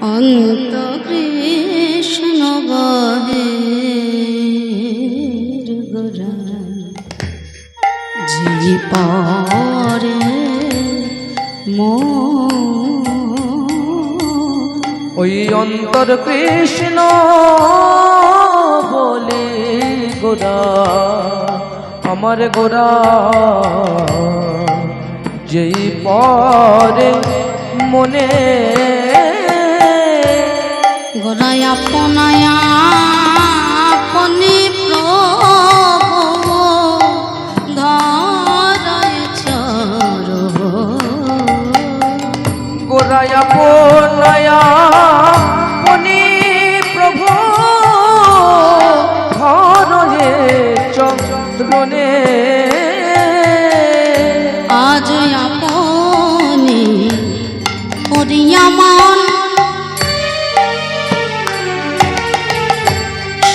অন্ত কৃষ্ণ বহে জি পরে ওই অন্তর কৃষ্ণ বলে গোরা আমার গোরা যেই পরে মনে গোরায় আপনায় আপনি প্রভু ধরায় চর গোরায় আপনায় আপনি প্রভু ধরে চরণে আজ আপনি করিয়া মন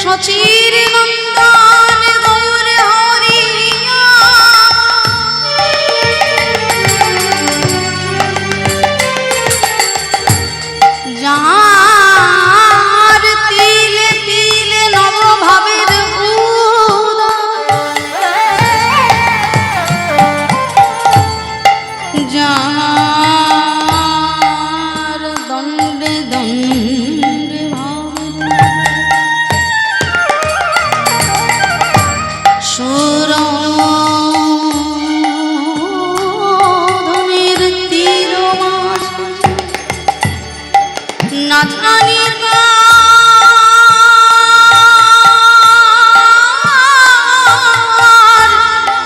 সচির নন্দন গৌর হরিয়া যার তিলে তিলে নবভাবের যার দণ্ডে দণ্ডে সুরধনের তীর মাঝ না জানি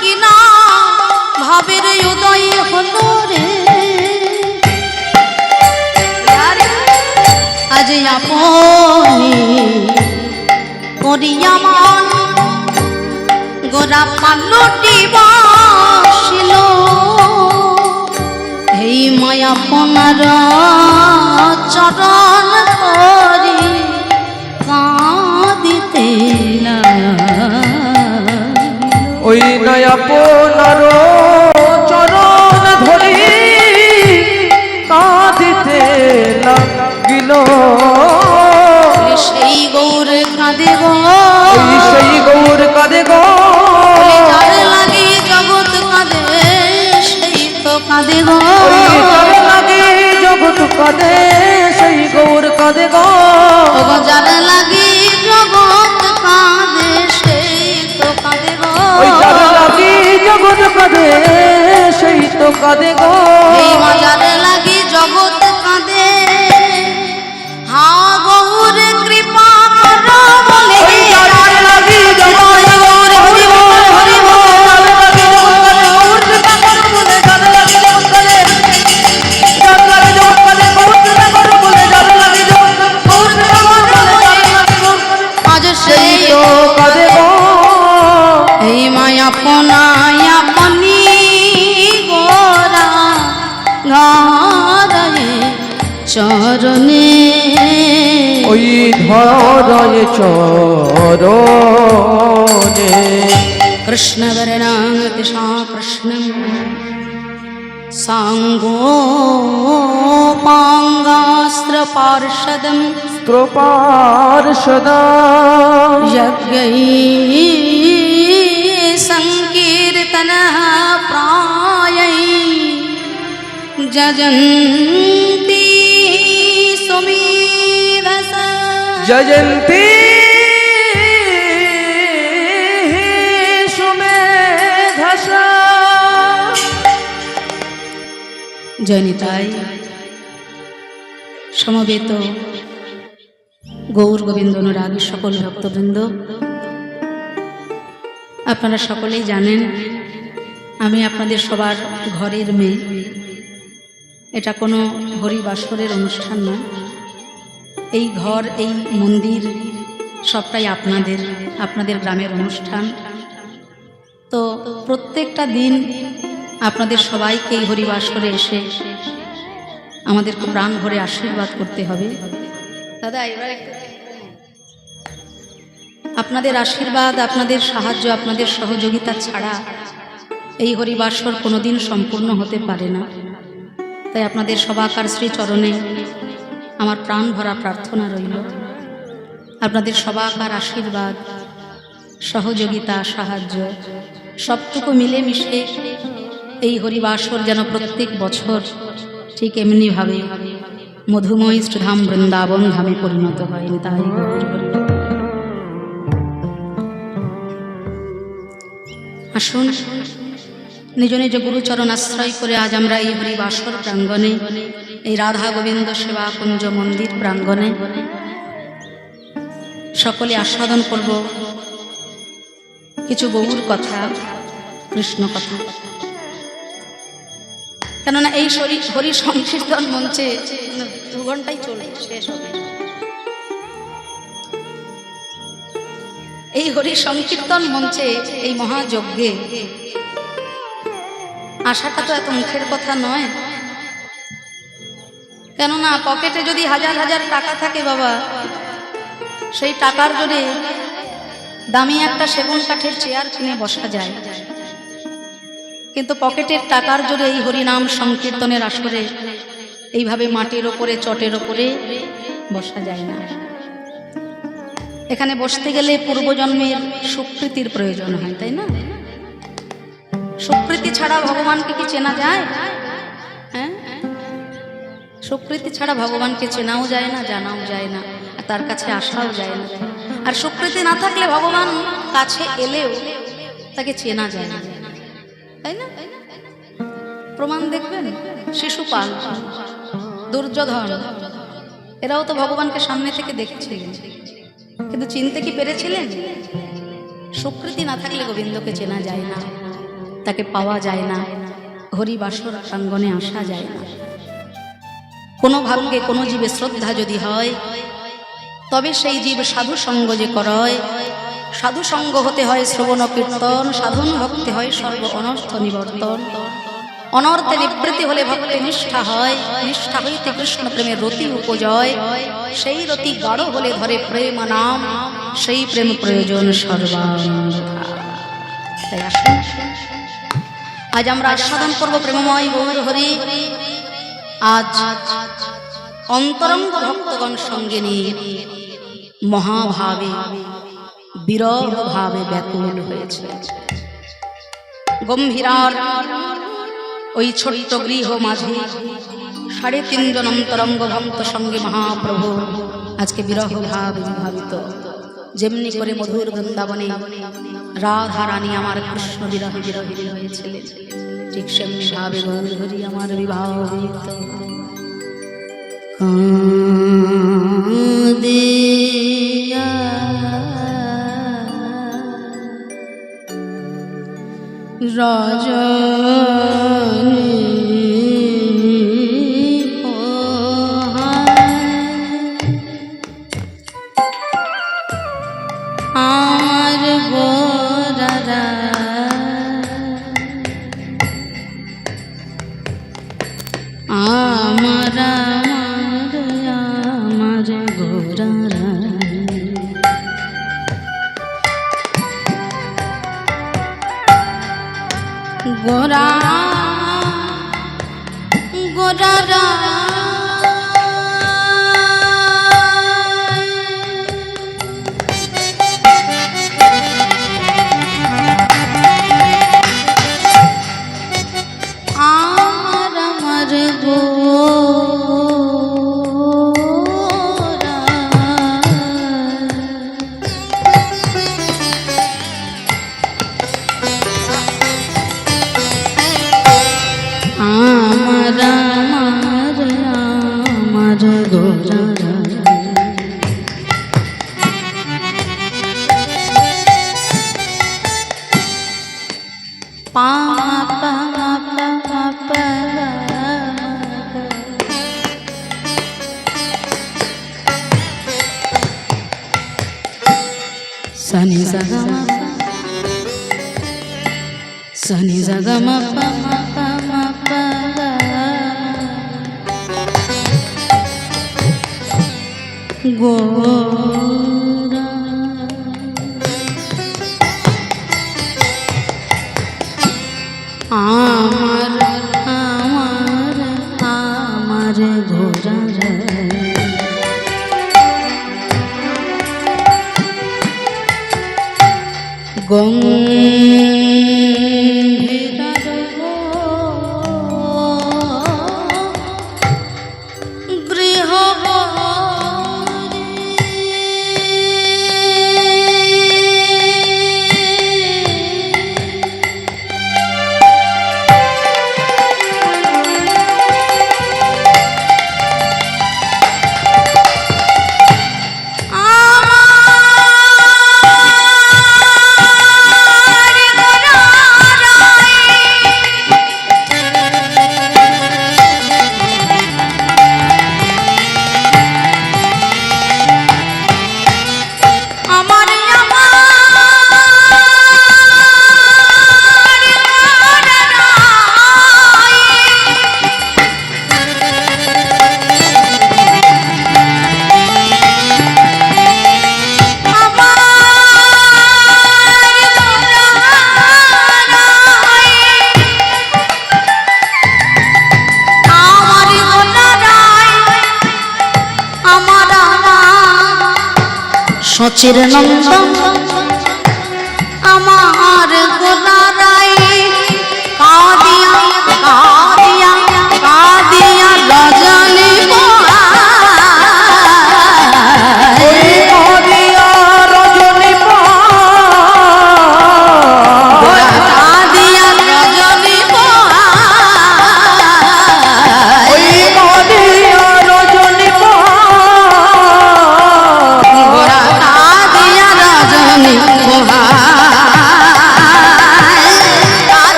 কিনা ভাবের উদয় হলো রে আজ আপনি করিয়া মন গোরা পালটি বাসিল এই মায়া পনার চরণ ধরি কাঁদিতে ওই নয়া পোনার চরণ ধরি কাঁদিতে লাগিল সেই গৌর কাঁদে গো সেই গৌর কাঁদে গো যার লাগে জগৎ কাঁদে সেই তো কাঁদে গো যার লাগে জগৎ কাঁদে সেই গৌর কাঁদে গো যার লাগে জগৎ কাঁদে সেই তো কাঁদে গো যার লাগে জগৎ কাঁদে সেই তো কাঁদে গো যার লাগে জগৎ কাঁদে হা গৌর কৃপা করো বলে যার লাগে জগৎ গৌর হরি বল হরি বল গৌর কৃপা করো বলে যার লাগে জগৎ কাঁদে যার লাগে জগৎ কাঁদে গৌর কৃপা করো বলে যার লাগে জগৎ গৌর কৃপা করো বলে যার লাগে জগৎ আজ সেই তো কাঁদে গো এই মায়া পনায় আপনি গোরা ঘরে চরণে ওই ধরয় চরণে কৃষ্ণবর্ণাতিশা কৃষ্ণম সাঙ্গো পাঙ্গাস্ত্র পার্ষদম স্ত্রপার্ষদা যজ্ঞৈ সংকীর্তন প্রাयै যজন্তি সুমেধস জয়ন্তি সুমেধসা জয়নিতাই সমবেত গৌর গোবিন্দ অনুরাগী সকল ভক্তবৃন্দ, আপনারা সকলেই জানেন আমি আপনাদের সবার ঘরের মেয়ে। এটা কোনো হরিবাসরের অনুষ্ঠান নয়। এই ঘর, এই মন্দির সবটাই আপনাদের গ্রামের অনুষ্ঠান। তো প্রত্যেকটা দিন আপনাদের সবাইকে এই হরিবাসরে এসে আমাদেরকে প্রাণ ভরে আশীর্বাদ করতে হবে। দাদা এবার আপনাদের আশীর্বাদ, আপনাদের সাহায্য, আপনাদের সহযোগিতা ছাড়া এই হরিবাসর কোনোদিন সম্পূর্ণ হতে পারে না। তাই আপনাদের সবাকার শ্রীচরণে আমার প্রাণ ভরা প্রার্থনা রইল আপনাদের সবাকার আশীর্বাদ, সহযোগিতা, সাহায্য সবটুকু মিলেমিশে এই হরিবাসর যেন প্রত্যেক বছর ঠিক এমনিভাবে মধুময় শ্রীধাম বৃন্দাবন ধামে পরিণত হয়। তাই আসুন নিজ নিজ গুরুচরণ আশ্রয় করে আজ আমরা এই হরিবাসর প্রাঙ্গণে, এই রাধা গোবিন্দ সেবা কুঞ্জ মন্দির প্রাঙ্গণে সকলে আস্বাদন করব কিছু গৌর কথা, কৃষ্ণ কথা। কেননা এই হরি সংকীর্তন মঞ্চে 2 ঘন্টাই চলে শেষ হবে। এই হরি সংকীর্তন মঞ্চে এই মহাযজ্ঞে আশাটা তো এত মুখের কথা নয়। কেননা পকেটে যদি হাজার হাজার টাকা থাকে বাবা, সেই টাকার জোরে দামি একটা সেগুন কাঠের চেয়ার কিনে বসা যায়, কিন্তু পকেটের টাকার জোরে এই হরিনাম সংকীর্তনের আসরে এইভাবে মাটির ওপরে চটের ওপরে বসা যায় না। এখানে বসতে গেলে পূর্বজন্মের সুকৃতির প্রয়োজন হয়, তাই না? সুকৃতি ছাড়া ভগবানকে কি চেনা যায়? হ্যাঁ, সুকৃতি ছাড়া ভগবানকে চেনাও যায় না, জানাও যায় না, আর তার কাছে আসাও যায় না। আর সুকৃতি না থাকলে ভগবান কাছে এলেও তাকে চেনা যায় না, তাই না? প্রমাণ দেখবেন, শিশুপাল, দুর্যোধন, এরাও তো ভগবানকে সামনে থেকে দেখছিলেন, কিন্তু চিনতে কি পেরেছিলেন? সুকৃতি না থাকলে গোবিন্দকে চেনা যায় না, তাকে পাওয়া যায় না, হরিবাসর প্রাঙ্গণে আসা যায় না। কোনো ভাগ্যে কোনো জীবে শ্রদ্ধা যদি হয়, তবে সেই জীব সাধু সঙ্গ যে করয়, সাধু সঙ্গ হতে হয় শ্রবণ কীর্তন, সাধন ভক্তি হয় সর্ব অনর্থ নিবর্তন। অনর্থে নিবৃত্তি হলে ভক্তি নিষ্ঠা হয়, নিষ্ঠা হইতে কৃষ্ণ প্রেমের রতি উপজয়। সেই রতি গাঢ় হলে ধরে প্রেম নাম, সেই প্রেম প্রয়োজন সর্বানন্দা। তাই আসুন আজ আমরা আস্বাদন করব প্রেমময় গৌর হরি। আজ অন্তরঙ্গ ভক্তগণ সঙ্গে নিয়ে মহাভাবে বিরহ ভাবে ব্যাকুল হয়েছে। গম্ভীরার ওই ছোট্ট গৃহ মাঝে 3.5 জন অন্তরঙ্গ ভক্ত সঙ্গে মহাপ্রভু আজকে বিরহ ভাবে বিভাবিত। যেমনি করে মধুর বৃন্দাবনে রাধা রানী আমার কৃষ্ণ বিরহে বিরহিত হয়েছিলেন, ঠিক সেমনি ভাবে গৌর হরি আমার বিবাহিত। কাঁদিয়া রজনী আমার গোরারা আমার গোরারা গোরা গোরারা আমার গোরা আমার গোরা পা পা পা পা সনি সগমা সনি সগমা পা পা পা গোরা আমার আমার আমার গোরা গম্ভীরার সচির নন্দন আমার গোলারাই কাদিয়া কাদিয়া কাদিয়া রজনী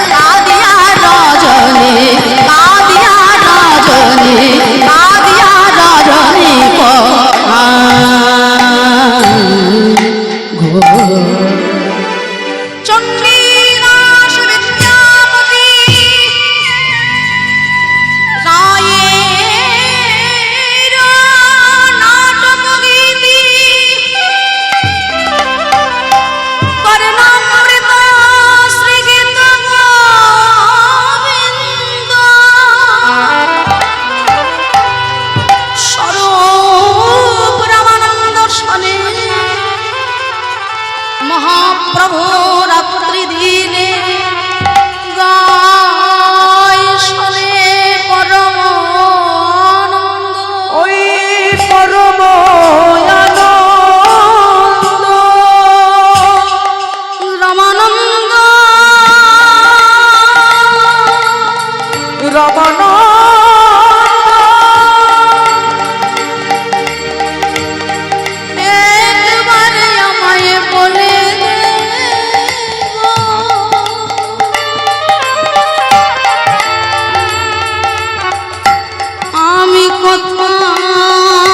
কাদিয়া রজনী কাদিয়া রজনী কাদিয়া রজনী মহাপ্রভু রাত্রি দিনে গায় শোনে পরম আনন্দ ওই পরম আনন্দ রামানন্দ রমণ একবারে আমায় বলে দে গো। আমি কোথায়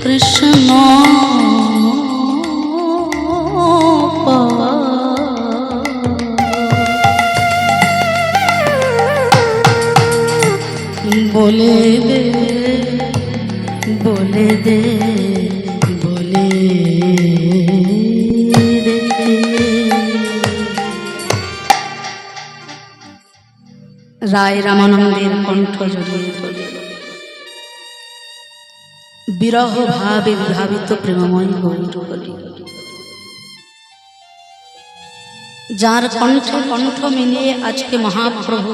কৃষ্ণ বলে দে বলে দে বলে দে। রায় রামানন্দের কণ্ঠ জড়িয়ে ধরে বিরহ ভাবে বিভাবিত প্রেমময় গৌরহরি, যার কণ্ঠে কণ্ঠ মিলিয়ে আজকে মহাপ্রভু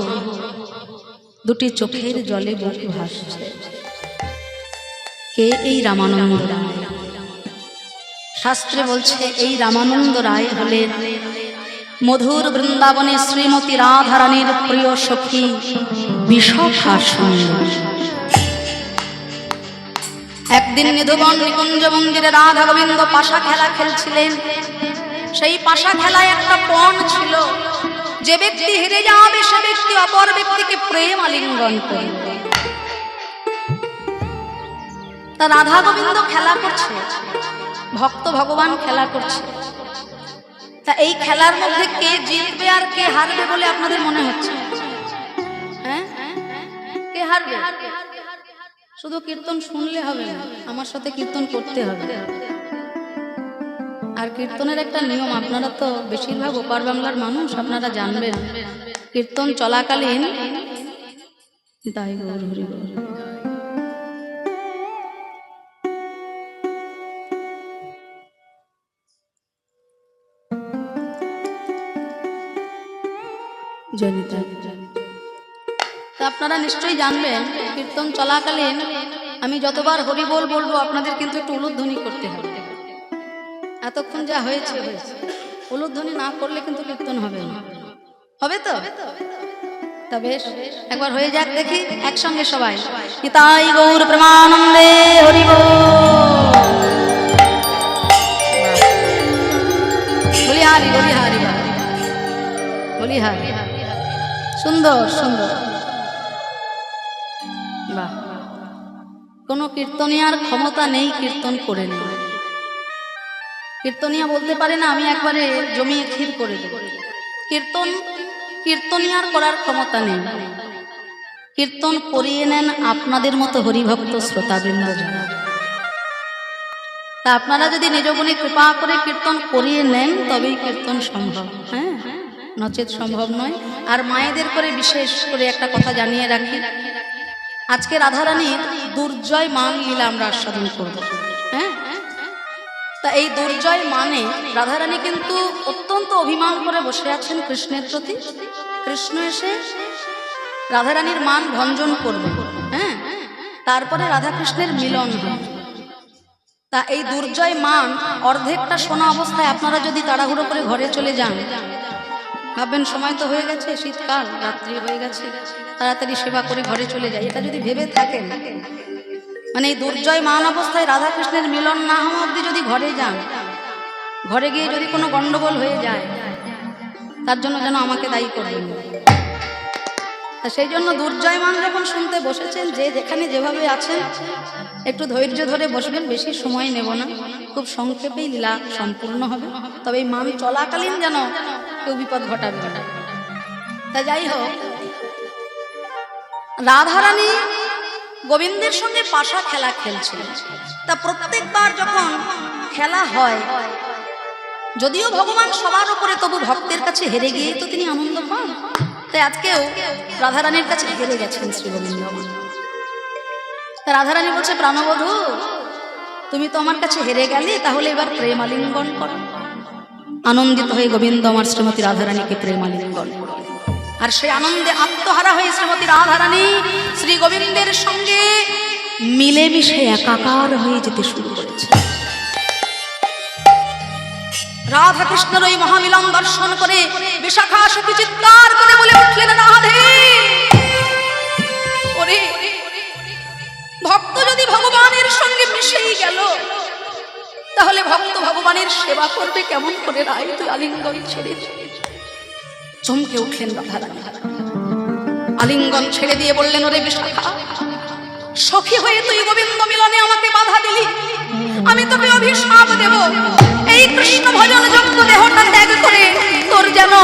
দুটি চোখের জলে বুক ভাসছে। কে এই রামানন্দ রায়? শাস্ত্রে বলছে এই রামানন্দ রায় হলেন মধুর বৃন্দাবনে শ্রীমতী রাধারানীর প্রিয় সখী বিশাখা সুন্দর। একদিন নিধুবন নিকুঞ্জ মন্দিরে রাধা গোবিন্দ পাশা খেলা খেলছিলেন। সেই পাশা খেলায় একটা পণ ছিল, যে ব্যক্তি হেরে যাবে সে ব্যক্তি অপর ব্যক্তিকে প্রেম আলিঙ্গন করবে। তা রাধা গোবিন্দ খেলা করছে, ভক্ত ভগবান খেলা করছে। তা এই খেলার মধ্যে কে জিতবে আর কে হারবে বলে আপনাদের মনে হচ্ছে? হ্যাঁ, কে হারবে? শুধু কীর্তন শুনলে হবে না, আমার সাথে কীর্তন করতে হবে। আর কীর্তনের একটা নিয়ম, আপনারা তো বেশিরভাগ ওপার বাংলার মানুষ, আপনারা জানবেন। কীর্তন চলাকালীন তাই গৌর হরি বল, জনিতা। তা আপনারা নিশ্চয়ই জানবেন কীর্তন চলাকালীন আমি যতবার হরি বল বলবো আপনাদের কিন্তু একটু উলুধ্বনি করতে হবে। এতক্ষণ যা হয়েছে হয়েছে, উলুধ্বনি না করলে কিন্তু কীর্তন হবে না। হবে তো? তা বেশ, একবার হয়ে যাক দেখি একসঙ্গে সবাই। নিতাই গৌর প্রেমানন্দে হরি বল। বলি হারি বলি হারি বলি হারি। সুন্দর সুন্দর, বাহ। কোনো কীর্তনিয়ার ক্ষমতা নেই কীর্তন করে নেই। কীর্তনিয়া বলতে পারে না আমি একবারে জমিয়ে ক্ষীর করে দেব। কীর্তনিয়ার করার ক্ষমতা নেই। কীর্তন করিয়ে নেন আপনাদের মতো হরিভক্ত শ্রোতাবৃন্দ যারা। তা আপনারা যদি নিজ গুণে কৃপা করে কীর্তন করিয়ে নেন তবেই কীর্তন সম্ভব, হ্যাঁ, নচেত সম্ভব নয়। আর মায়েদের করে বিশেষ করে একটা কথা জানিয়ে রাখি, আজকে রাধারানীর দুর্জয় মান লীলা আমরা আস্বাদন করব, হ্যাঁ। তা এই দুর্জয় মানে রাধারানী কিন্তু অত্যন্ত অভিমান করে বসে আছেন কৃষ্ণের প্রতি। কৃষ্ণ এসে রাধারানীর মান ভঞ্জন করবে, হ্যাঁ, তারপরে রাধাকৃষ্ণের মিলন হয়। তা এই দুর্জয় মান অর্ধেকটা শোনা অবস্থায় আপনারা যদি তাড়াহুড়ো করে ঘরে চলে যান, ভাববেন সময় তো হয়ে গেছে, শীতকাল, রাত্রি হয়ে গেছে, তাড়াতাড়ি সেবা করে ঘরে চলে যাই, এটা যদি ভেবে থাকেন, মানে এই দুর্জয় মান অবস্থায় রাধাকৃষ্ণের মিলন না হওয়া অবধি যদি ঘরে যান, ঘরে গিয়ে যদি কোনো গন্ডগোল হয়ে যায় তার জন্য যেন আমাকে দায়ী করবেন। তা সেই জন্য দুর্জয় মান যখন শুনতে বসেছেন, যে যেখানে যেভাবে আছেন একটু ধৈর্য ধরে বসবেন, বেশি সময় নেব না, খুব সংক্ষেপেই লীলা সম্পূর্ণ হবে। তবে এই মান চলাকালীন যেন কেউ বিপদ ঘটাবে না। তা যাই হোক, রাধারানী গোবিন্দের সঙ্গে পাশা খেলা খেলছিলেন। তা প্রত্যেকবার যখন খেলা হয়, যদিও ভগবান সবার উপরে, তবু ভক্তের কাছে হেরে গিয়ে তো তিনি আনন্দ পান। তাই আজকেও রাধারানীর কাছে হেরে গেছেন শ্রী গোবিন্দ। তা রাধারানী বলছে, প্রাণবধূ তুমি তো আমার কাছে হেরে গেলে, তাহলে এবার প্রেম আলিঙ্গন করো। আনন্দিত হয়ে গোবিন্দ আমার শ্রীমতী রাধারানীকে প্রেম আলিঙ্গন করো। আর সেই আনন্দে আত্মহারা হয়ে শ্রীমতী রাধারানী শ্রী গোবিন্দের সঙ্গে মিলেমিশে একাকার হয়ে যেতে শুরু করেছে। রাধা কৃষ্ণের ওই মহামিলন দর্শন করে বিশাখা সখী চিৎকার করে বলে উঠলেন, রাধে, ওরে ভক্ত যদি ভগবানের সঙ্গে মিশেই গেল, তাহলে ভক্ত ভগবানের সেবা করবে কেমন করে? রায় তুই আলিঙ্গন ছেড়ে। চমকে উঠলেন রাধারানী, আলিঙ্গন ছেড়ে দিয়ে বললেন, ওরে বিশাখা, সখী হয়ে তুই গোবিন্দ মিলনে আমাকে বাধা দিলি, আমি তোকে অভিশাপ দেব। এই কৃষ্ণ ভজন যজ্ঞ দেহটা ত্যাগ করে তোর যেন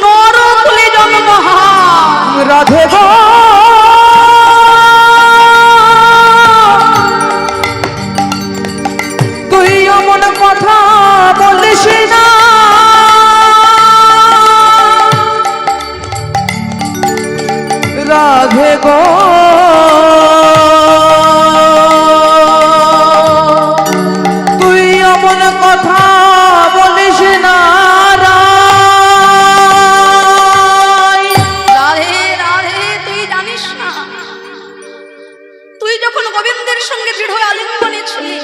নরকুলে জন্ম হয়। রাধে গো তুই এমন কথা বলিস না, রাধে গো তুই এমন কথা বলিস না। রাধে রাধে, তুই জানিস না, তুই যখন গোবিন্দের সঙ্গে দৃঢ় আলিঙ্গনে ছিলি,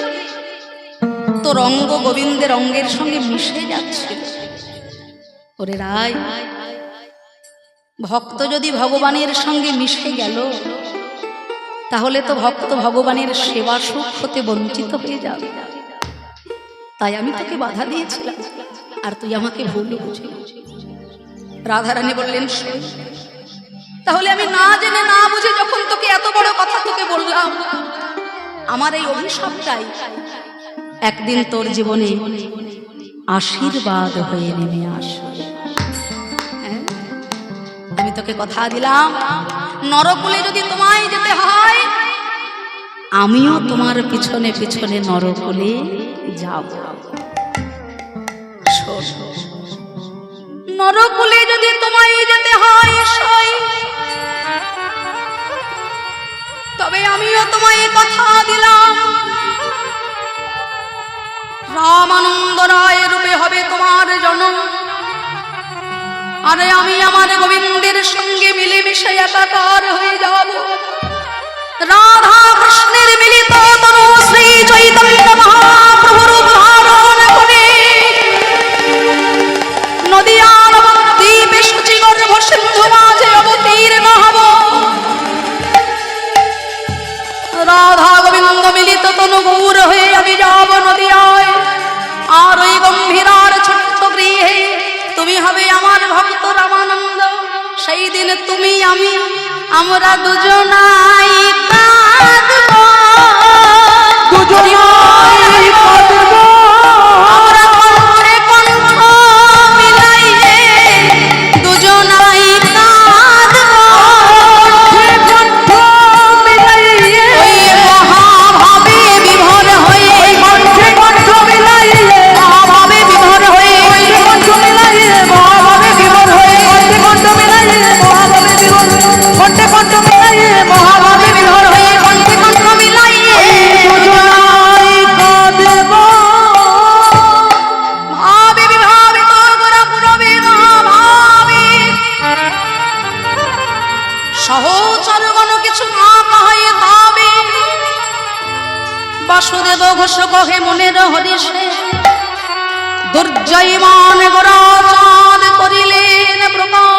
তোর অঙ্গ গোবিন্দের অঙ্গের সঙ্গে মিশে যাচ্ছে। ওরে রায়, ভক্ত যদি ভগবানের সঙ্গে মিশে গেল, তাহলে তো ভক্ত ভগবানের সেবা সুখ হতে বঞ্চিত হয়ে যাবে। তাই আমি তোকে বাধা দিয়েছিলাম, আর তুই আমাকে ভুল বুঝলি। রাধারানী বললেন, তাহলে আমি না জেনে না বুঝে যখন তোকে এত বড় কথা তোকে বললাম, আমার এই অভিশাপটাই একদিন তোর জীবনে আশীর্বাদ হয়ে নেমে আসবে। আমি তোকে কথা দিলাম, নরকুলে যদি তোমায় যেতে হয়, আমিও তোমার পিছনে পিছনে নরকুলে যাব। নরকুলে যদি তোমায় যেতে হয় সই, তবে আমিও তোমায় কথা দিলাম, রামানন্দ রায় রূপে হবে তোমার জন্ম। আরে আমি আমার গোবিন্দের সঙ্গে মিলেমিশে একাকার হয়ে যাব। রাধা কৃষ্ণের মিলিত তনু শ্রী চৈতন্য মহাপ্রভুর ধারণ করে নদিয়ার দ্বীপে সচিগর্ভ সিন্ধু মাঝে অবতীর্ণ হব। রাধা গোবিন্দ মিলিত তনু গৌর হয়ে আমি যাব নদিয়ায়। আর ওই গম্ভীরার ছোট্ট গৃহে তুমি হবে আমার ভক্ত রামানন্দ। সেই দিন তুমি আমি আমরা দুজনাই কাঁদব, দুজনাই কাঁদব। আমরা কণ্ঠে কণ্ঠ মিলাইয়ে দুজনাই কাঁদব। কণ্ঠ মিলাইয়ে ওই মহাভাবে বিভোর হয়ে, কণ্ঠে কণ্ঠ মিলাইয়ে মহাভাবে বিভোর হয়ে, কণ্ঠ মিলাইয়ে মহাভাবে বিভোর হয়ে, কণ্ঠ মিলাইয়ে মহাভাবে বিভোর, কণ্ঠে কণ্ঠ মিলাইয়ে মহাভাবে বিভোর হয়ে, কণ্ঠে কণ্ঠ মিলাইয়ে দুজনাই কাঁদব। ভাবে বিভাবিত গোরা পুরবে মহাভাবে সহচরগণ কিছু না কহে তবে বাসুদেব ঘোষ কহে মনের হরিষে দুর্জয়মান গোরা চাঁদ করিলেন প্রকাশ।